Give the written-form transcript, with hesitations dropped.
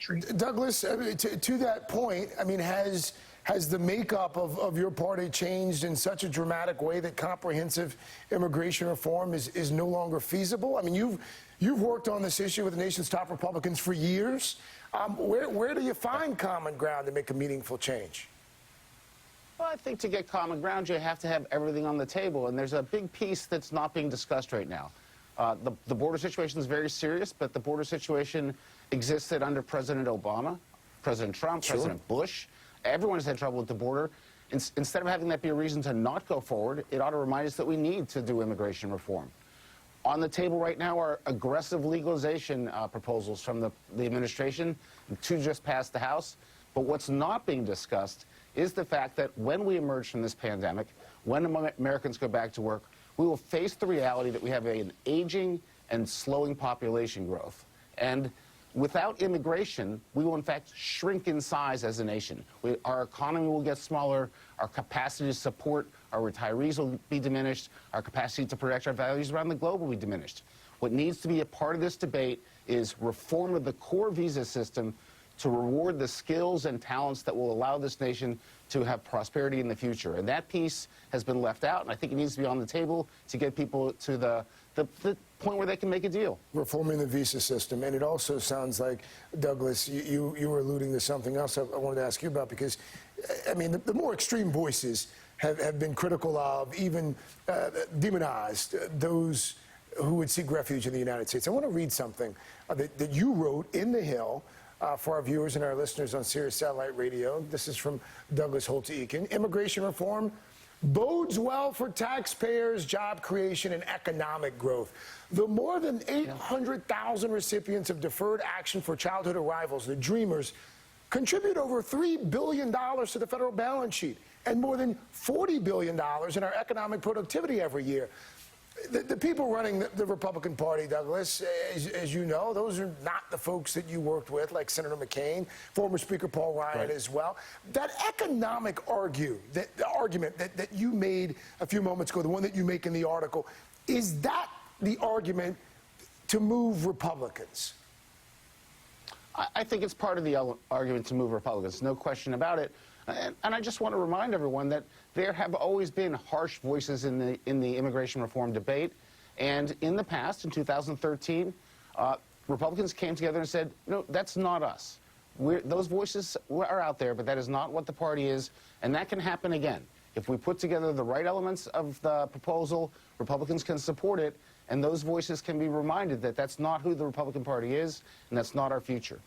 country. Douglas, to that point, I mean, has the makeup of your party changed in such a dramatic way that comprehensive immigration reform is no longer feasible? I mean, you've worked on this issue with the nation's top Republicans for years. Where do you find common ground to make a meaningful change? Well, I think to get common ground, you have to have everything on the table, and there's a big piece that's not being discussed right now. The border situation is very serious, but the border situation existed under President Obama, President Trump, Sure. President Bush. Everyone's had trouble with the border. Instead of having that be a reason to not go forward, it ought to remind us that we need to do immigration reform. On the table right now are aggressive legalization proposals from the administration. Two just passed the House. But what's not being discussed is the fact that when we emerge from this pandemic, when Americans go back to work, we will face the reality that we have an aging and slowing population growth. And without immigration, we will in fact shrink in size as a nation. Our economy will get smaller, our capacity to support our retirees will be diminished, our capacity to protect our values around the globe will be diminished. What needs to be a part of this debate is reform of the core visa system to reward the skills and talents that will allow this nation to have prosperity in the future. And that piece has been left out, and I think it needs to be on the table to get people to the point where they can make a deal. Reforming the visa system. And it also sounds like, Douglas, you were alluding to something else I wanted to ask you about, because, I mean, the more extreme voices have been critical of, even demonized those who would seek refuge in the United States. I want to read something that you wrote in The Hill for our viewers and our listeners on Sirius Satellite Radio. This is from Douglas Holtz-Eakin. Immigration reform bodes well for taxpayers, job creation, and economic growth. The more than 800,000 recipients of Deferred Action for Childhood Arrivals, the Dreamers, contribute over $3 billion to the federal balance sheet and more than $40 billion in our economic productivity every year. The people running the Republican Party, Douglas, as you know, those are not the folks that you worked with, like Senator McCain, former Speaker Paul Ryan as well. That economic argument that you made a few moments ago, the one that you make in the article, is that the argument to move Republicans? I think it's part of the argument to move Republicans, no question about it. And I just want to remind everyone that there have always been harsh voices in the immigration reform debate. And in the past, in 2013, Republicans came together and said, no, that's not us. Those voices are out there, but that is not what the party is. And that can happen again. If we put together the right elements of the proposal, Republicans can support it, and those voices can be reminded that that's not who the Republican Party is, and that's not our future.